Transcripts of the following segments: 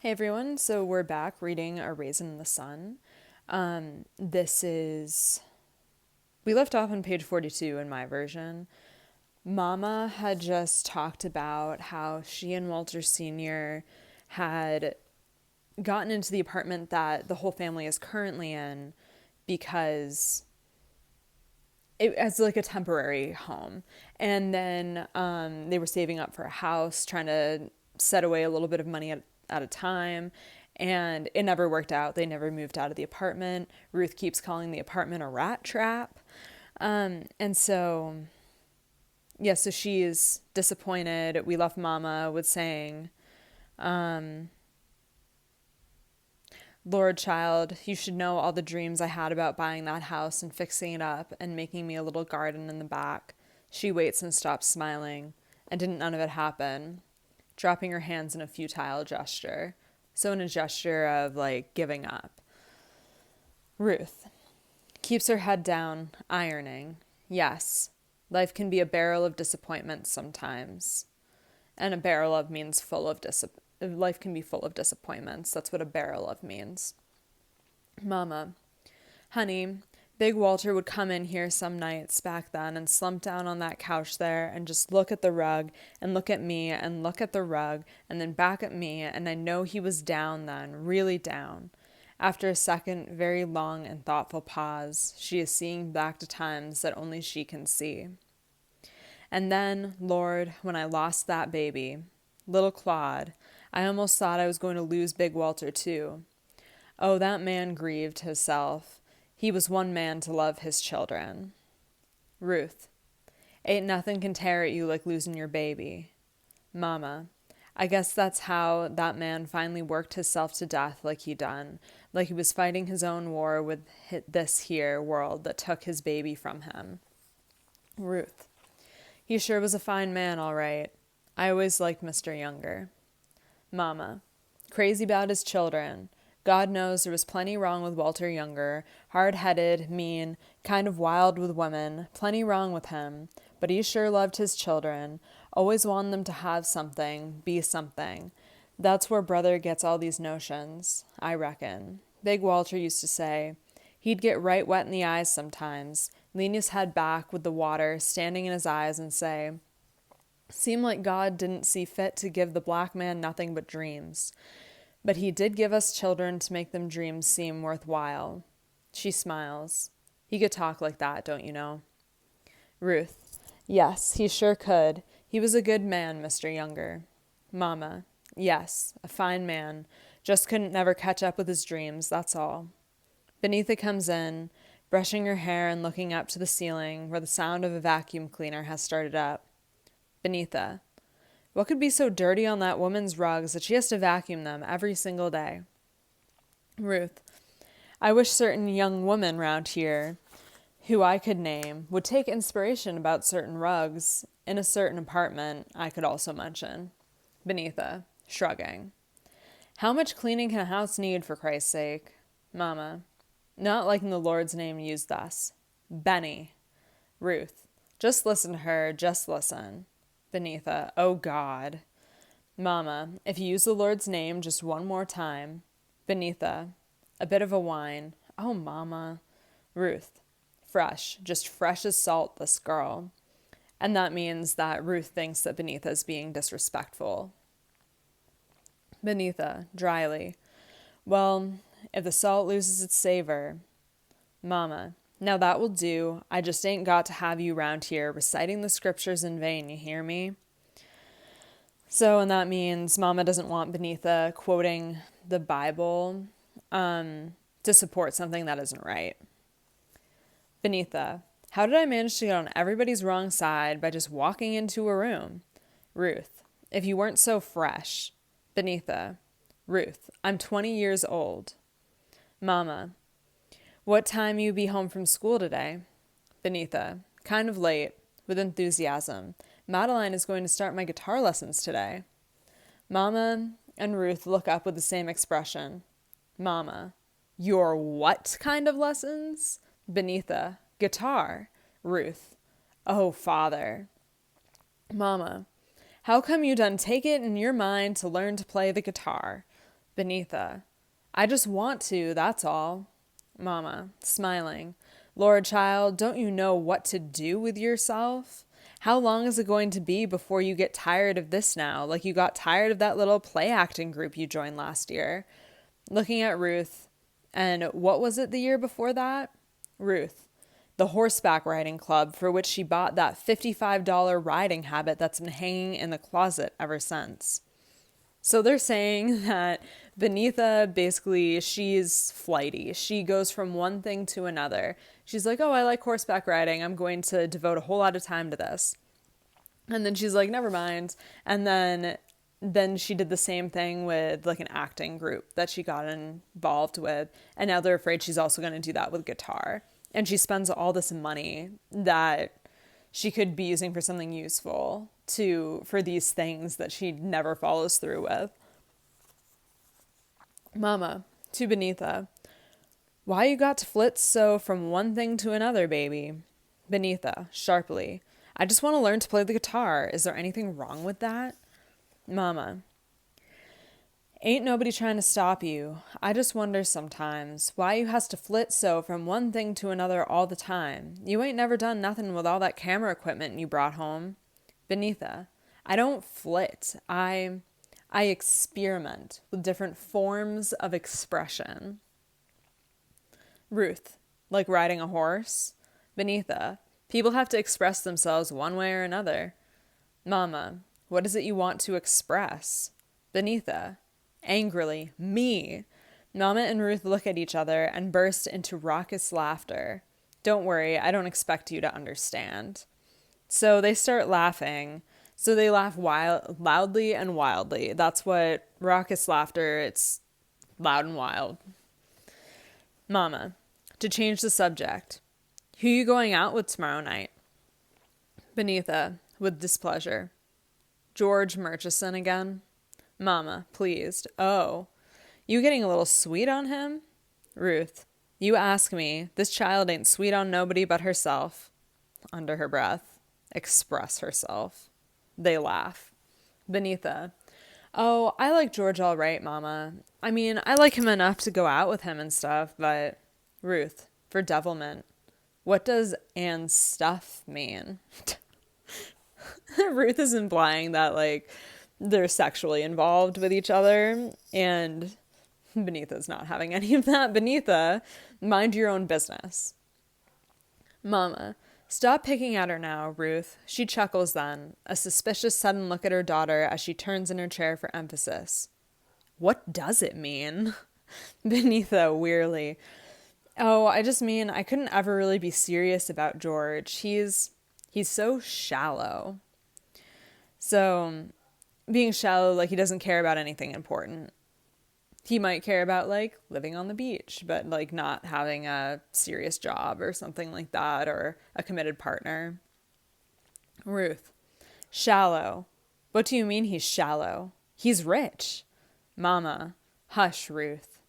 Hey everyone, so we're back reading A Raisin in the Sun. We left off on page 42 in my version. Mama had just talked about how she and Walter Sr. had gotten into the apartment that the whole family is currently in because as like a temporary home. And then they were saving up for a house, trying to set away a little bit of money at a time. And it never worked out. They never moved out of the apartment. Ruth keeps calling the apartment a rat trap. And so, yeah, so she's disappointed. We left Mama with saying, Lord, child, you should know all the dreams I had about buying that house and fixing it up and making me a little garden in the back. She waits and stops smiling. And didn't none of it happen? Dropping her hands in a futile gesture. So in a gesture of, like, giving up. Ruth keeps her head down, ironing. Yes, life can be a barrel of disappointments sometimes. And a barrel of means life can be full of disappointments. That's what a barrel of means. Mama, honey, Big Walter would come in here some nights back then and slump down on that couch there and just look at the rug and look at me and look at the rug and then back at me, and I know he was down then, really down. After a second, very long and thoughtful pause, she is seeing back to times that only she can see. And then, Lord, when I lost that baby, little Claude, I almost thought I was going to lose Big Walter too. Oh, that man grieved himself. He was one man to love his children. Ruth, ain't nothing can tear at you like losing your baby. Mama, I guess that's how that man finally worked hisself to death like he done, like he was fighting his own war with this here world that took his baby from him. Ruth, he sure was a fine man, all right. I always liked Mr. Younger. Mama, crazy about his children. God knows there was plenty wrong with Walter Younger, hard-headed, mean, kind of wild with women, plenty wrong with him, but he sure loved his children, always wanted them to have something, be something. That's where brother gets all these notions, I reckon. Big Walter used to say, he'd get right wet in the eyes sometimes, lean his head back with the water standing in his eyes and say, seemed like God didn't see fit to give the black man nothing but dreams. But he did give us children to make them dreams seem worthwhile. She smiles. He could talk like that, don't you know? Ruth, yes, he sure could. He was a good man, Mr. Younger. Mama, yes, a fine man. Just couldn't never catch up with his dreams, that's all. Beneatha comes in, brushing her hair and looking up to the ceiling where the sound of a vacuum cleaner has started up. Beneatha, what could be so dirty on that woman's rugs that she has to vacuum them every single day? Ruth, I wish certain young women round here, who I could name, would take inspiration about certain rugs in a certain apartment I could also mention. Beneatha, shrugging. How much cleaning can a house need, for Christ's sake? Mama, not liking the Lord's name used thus. Benny. Ruth, just listen to her, just listen. Beneatha, oh God. Mama, if you use the Lord's name just one more time. Beneatha, a bit of a whine. Oh, Mama. Ruth, fresh, just fresh as salt, this girl. And that means that Ruth thinks that Beneatha is being disrespectful. Beneatha, dryly, well, if the salt loses its savor. Mama, now that will do. I just ain't got to have you round here reciting the scriptures in vain, you hear me? So, and that means Mama doesn't want Beneatha quoting the Bible to support something that isn't right. Beneatha, how did I manage to get on everybody's wrong side by just walking into a room? Ruth, if you weren't so fresh. Beneatha, Ruth, I'm 20 years old. Mama, what time you be home from school today? Beneatha, kind of late, with enthusiasm. Madeline is going to start my guitar lessons today. Mama and Ruth look up with the same expression. Mama, your what kind of lessons? Beneatha, guitar. Ruth, oh, Father. Mama, how come you done take it in your mind to learn to play the guitar? Beneatha. I just want to, that's all. Mama, smiling. Lord, child, don't you know what to do with yourself? How long is it going to be before you get tired of this now, like you got tired of that little play acting group you joined last year? Looking at Ruth, and what was it the year before that? Ruth, the horseback riding club for which she bought that $55 riding habit that's been hanging in the closet ever since. So they're saying that Beneatha, basically, she's flighty. She goes from one thing to another. She's like, oh, I like horseback riding. I'm going to devote a whole lot of time to this. And then she's like, never mind. And then she did the same thing with like an acting group that she got involved with. And now they're afraid she's also going to do that with guitar. And she spends all this money that she could be using for something useful for these things that she never follows through with. Mama, to Beneatha, why you got to flit so from one thing to another, baby? Beneatha, sharply, I just want to learn to play the guitar. Is there anything wrong with that? Mama, ain't nobody trying to stop you. I just wonder sometimes why you has to flit so from one thing to another all the time. You ain't never done nothing with all that camera equipment you brought home. Beneatha, I don't flit. I experiment with different forms of expression. Ruth, like riding a horse. Beneatha, people have to express themselves one way or another. Mama, what is it you want to express? Beneatha, angrily, me. Mama and Ruth look at each other and burst into raucous laughter. Don't worry, I don't expect you to understand. So they start laughing. So they laugh loudly and wildly. That's what raucous laughter, it's loud and wild. Mama, to change the subject, who you going out with tomorrow night? Beneatha, with displeasure. George Murchison again? Mama, pleased. Oh, you getting a little sweet on him? Ruth, you ask me. This child ain't sweet on nobody but herself. Under her breath, express herself. They laugh. Beneatha, oh, I like George all right, Mama. I mean, I like him enough to go out with him and stuff, but... Ruth, for devilment, what does and stuff mean? Ruth is implying that, like, they're sexually involved with each other, and Beneatha's not having any of that. Beneatha, mind your own business. Mama, stop picking at her now, Ruth. She chuckles then, a suspicious sudden look at her daughter as she turns in her chair for emphasis. What does it mean? Beneatha, wearily. Oh, I just mean I couldn't ever really be serious about George. He's so shallow. So, being shallow, like he doesn't care about anything important. He might care about, like, living on the beach, but, like, not having a serious job or something like that, or a committed partner. Ruth, shallow. What do you mean he's shallow? He's rich. Mama, hush, Ruth.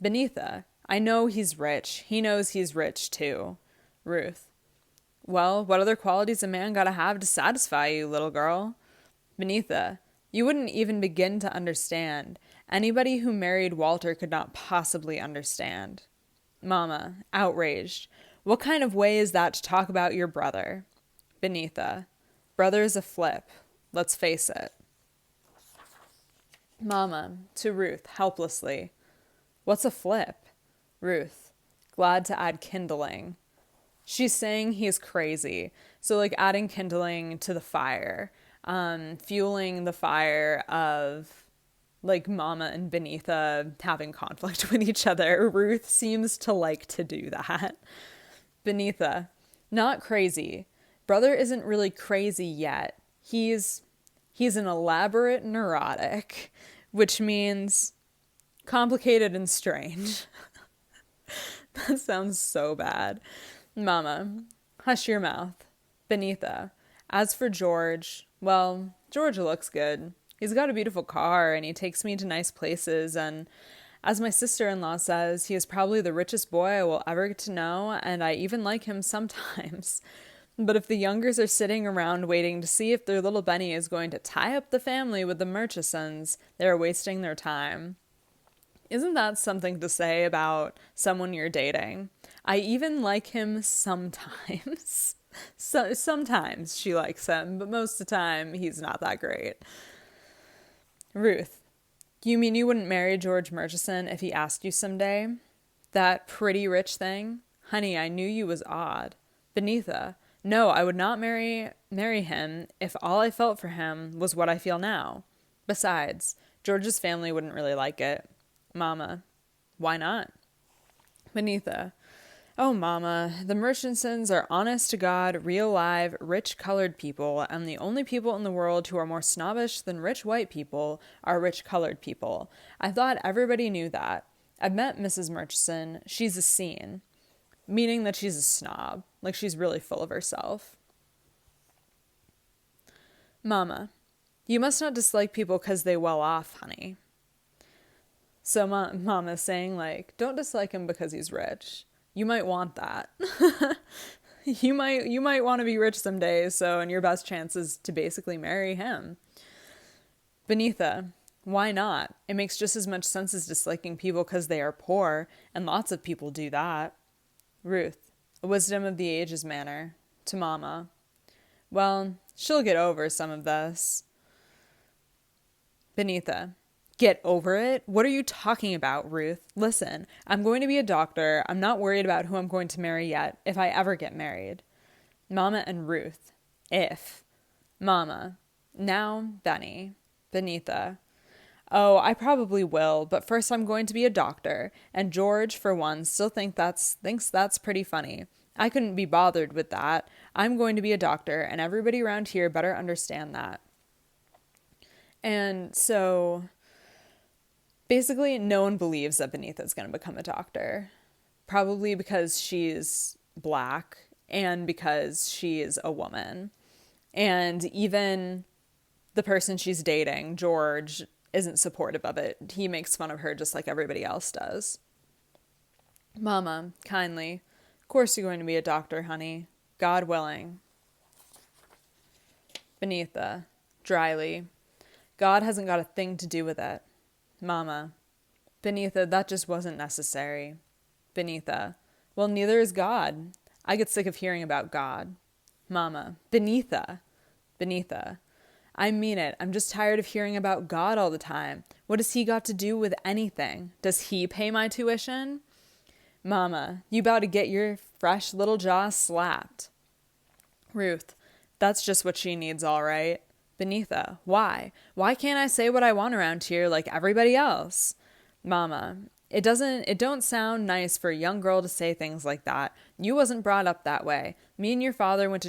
Beneatha, I know he's rich. He knows he's rich, too. Ruth, well, what other qualities a man gotta have to satisfy you, little girl? Beneatha, you wouldn't even begin to understand. Anybody who married Walter could not possibly understand. Mama, outraged. What kind of way is that to talk about your brother? Beneatha, brother's a flip. Let's face it. Mama, to Ruth, helplessly. What's a flip? Ruth, glad to add kindling. She's saying he's crazy. So, like, adding kindling to the fire. Fueling the fire of, like, Mama and Beneatha having conflict with each other. Ruth seems to like to do that. Beneatha, not crazy. Brother isn't really crazy yet. He's an elaborate neurotic, which means complicated and strange. That sounds so bad. Mama, hush your mouth. Beneatha, as for George, well, George looks good. He's got a beautiful car, and he takes me to nice places, and as my sister-in-law says, he is probably the richest boy I will ever get to know, and I even like him sometimes. But if the Youngers are sitting around waiting to see if their little Benny is going to tie up the family with the Murchisons, they are wasting their time. Isn't that something to say about someone you're dating? I even like him sometimes. So sometimes she likes him, but most of the time he's not that great. Ruth, you mean you wouldn't marry George Murchison if he asked you someday? That pretty rich thing? Honey, I knew you was odd. Benitha, no, I would not marry him if all I felt for him was what I feel now. Besides, George's family wouldn't really like it. Mama, why not? Benitha, oh, Mama, the Murchisons are honest to God, real live, rich colored people, and the only people in the world who are more snobbish than rich white people are rich colored people. I thought everybody knew that. I've met Mrs. Murchison. She's a scene, meaning that she's a snob, like she's really full of herself. Mama, you must not dislike people 'cause they well off, honey. So Mama's saying, like, don't dislike him because he's rich. You might want that. you might want to be rich someday, so and your best chance is to basically marry him. Benitha, why not? It makes just as much sense as disliking people because they are poor, and lots of people do that. Ruth, a wisdom of the ages manner. To Mama. Well, she'll get over some of this. Benitha, get over it? What are you talking about, Ruth? Listen, I'm going to be a doctor. I'm not worried about who I'm going to marry yet, if I ever get married. Mama and Ruth. If. Mama. Now, Benny. Benitha. Oh, I probably will, but first I'm going to be a doctor, and George, for one, still thinks that's pretty funny. I couldn't be bothered with that. I'm going to be a doctor, and everybody around here better understand that. And so basically, no one believes that Benitha's going to become a doctor. Probably because she's black and because she is a woman. And even the person she's dating, George, isn't supportive of it. He makes fun of her just like everybody else does. Mama, kindly, of course you're going to be a doctor, honey. God willing. Benitha, dryly, God hasn't got a thing to do with it. Mama, Benitha, that just wasn't necessary. Benitha, well, neither is God. I get sick of hearing about God. Mama, Benitha, I mean it. I'm just tired of hearing about God all the time. What has he got to do with anything? Does he pay my tuition? Mama, you about to get your fresh little jaw slapped. Ruth, that's just what she needs, all right. Benitha, why? Why can't I say what I want around here like everybody else? Mama, it don't sound nice for a young girl to say things like that. You wasn't brought up that way. Me and your father went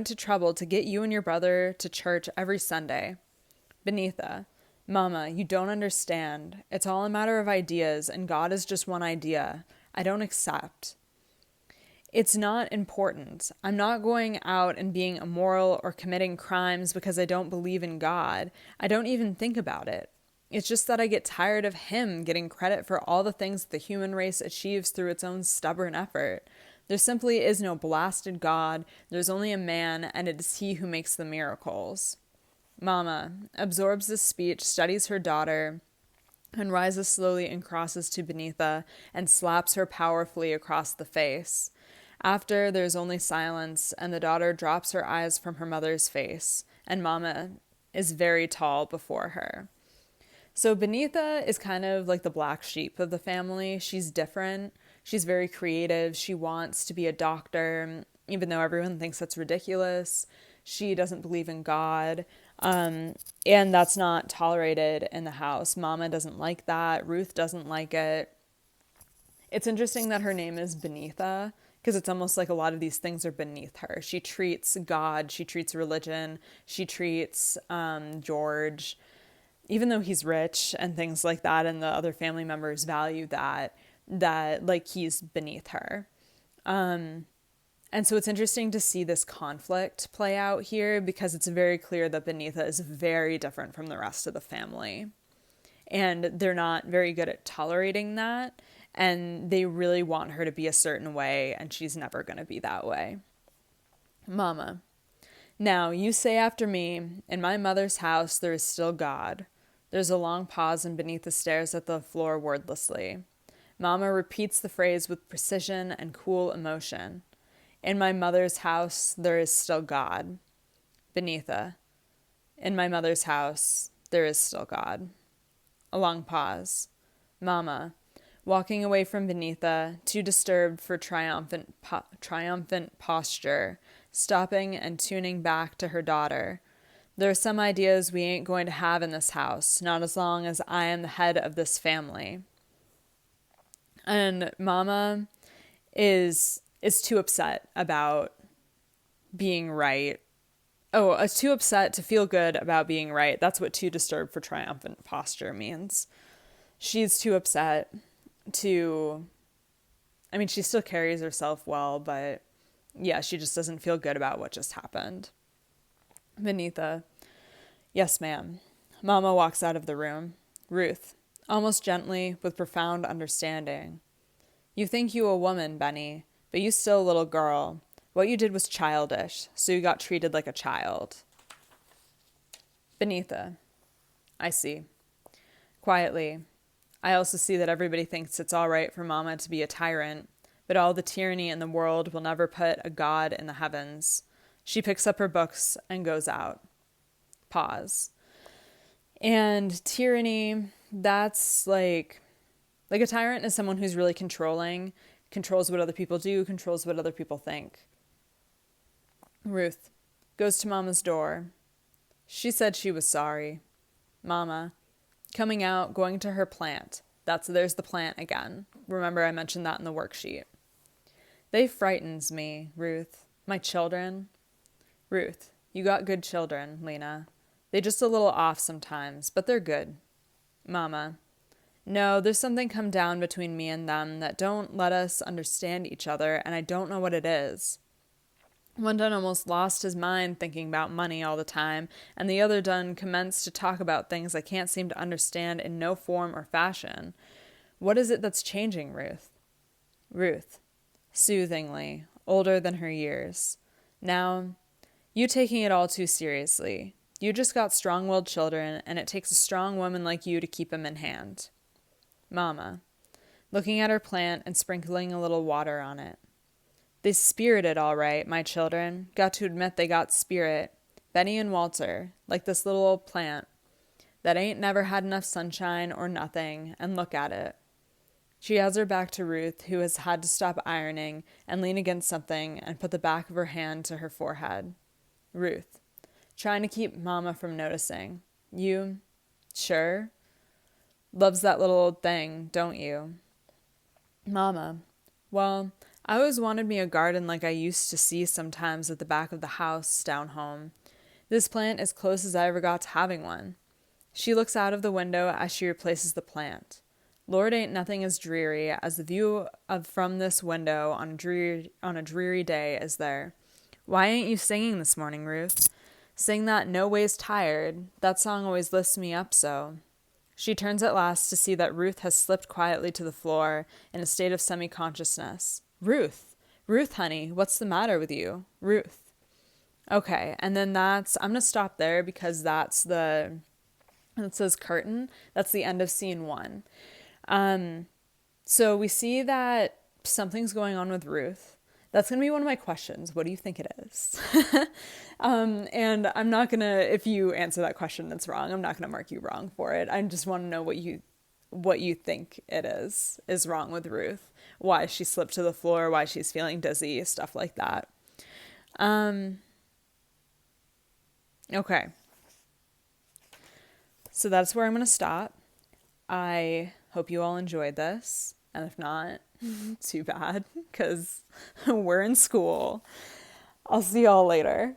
to trouble to get you and your brother to church every Sunday. Benitha, Mama, you don't understand. It's all a matter of ideas, and God is just one idea. I don't accept. It's not important. I'm not going out and being immoral or committing crimes because I don't believe in God. I don't even think about it. It's just that I get tired of him getting credit for all the things the human race achieves through its own stubborn effort. There simply is no blasted God. There's only a man, and it is he who makes the miracles. Mama absorbs this speech, studies her daughter, and rises slowly and crosses to Benitha and slaps her powerfully across the face. After, there's only silence, and the daughter drops her eyes from her mother's face, and Mama is very tall before her. So Benitha is kind of like the black sheep of the family. She's different. She's very creative. She wants to be a doctor, even though everyone thinks that's ridiculous. She doesn't believe in God, and that's not tolerated in the house. Mama doesn't like that. Ruth doesn't like it. It's interesting that her name is Benitha, because it's almost like a lot of these things are beneath her. She treats God, she treats religion, she treats George, even though he's rich and things like that, and the other family members value that like he's beneath her. And so it's interesting to see this conflict play out here, because it's very clear that Benitha is very different from the rest of the family. And they're not very good at tolerating that. And they really want her to be a certain way, and she's never going to be that way. Mama, now you say after me, in my mother's house there is still God. There's a long pause, and Benita stares at the floor wordlessly. Mama repeats the phrase with precision and cool emotion. In my mother's house, there is still God. Benita. In my mother's house, there is still God. A long pause. Mama, walking away from Benita, too disturbed for triumphant posture, stopping and tuning back to her daughter. There are some ideas we ain't going to have in this house, not as long as I am the head of this family. And Mama is too upset about being right. Oh, too upset to feel good about being right. That's what too disturbed for triumphant posture means. She's too upset to... I mean, she still carries herself well, but yeah, she just doesn't feel good about what just happened. Benita. Yes, ma'am. Mama walks out of the room. Ruth. Almost gently, with profound understanding. You think you a woman, Benny, but you still a little girl. What you did was childish, so you got treated like a child. Benita. I see. Quietly. I also see that everybody thinks it's all right for Mama to be a tyrant, but all the tyranny in the world will never put a God in the heavens. She picks up her books and goes out. Pause. And tyranny, that's like a tyrant is someone who's really controlling, controls what other people do, controls what other people think. Ruth goes to Mama's door. She said she was sorry. Mama, coming out, going to her plant. There's the plant again. Remember, I mentioned that in the worksheet. They frightens me, Ruth. My children. Ruth, you got good children, Lena. They just a little off sometimes, but they're good. Mama, no, there's something come down between me and them that don't let us understand each other, and I don't know what it is. One done almost lost his mind thinking about money all the time, and the other done commenced to talk about things I can't seem to understand in no form or fashion. What is it that's changing, Ruth? Ruth, soothingly, older than her years. Now, you taking it all too seriously. You just got strong-willed children, and it takes a strong woman like you to keep 'em in hand. Mama, looking at her plant and sprinkling a little water on it. They spirited all right, my children. Got to admit they got spirit. Benny and Walter, like this little old plant that ain't never had enough sunshine or nothing, and look at it. She has her back to Ruth, who has had to stop ironing and lean against something and put the back of her hand to her forehead. Ruth, trying to keep Mama from noticing. You, sure? Loves that little old thing, don't you? Mama, well, I always wanted me a garden like I used to see sometimes at the back of the house down home. This plant as close as I ever got to having one. She looks out of the window as she replaces the plant. Lord, ain't nothing as dreary as the view from this window on a dreary day is there. Why ain't you singing this morning, Ruth? Sing that No Ways Tired. That song always lifts me up so. She turns at last to see that Ruth has slipped quietly to the floor in a state of semi-consciousness. Ruth, honey, what's the matter with you? Ruth. Okay, and then I'm going to stop there because it says curtain. That's the end of scene 1. So we see that something's going on with Ruth. That's going to be one of my questions. What do you think it is? And I'm not going to, if you answer that question that's wrong, I'm not going to mark you wrong for it. I just want to know what you think it is wrong with Ruth. Why she slipped to the floor, why she's feeling dizzy, stuff like that. Okay. So that's where I'm going to stop. I hope you all enjoyed this. And if not, too bad, because we're in school. I'll see y'all later.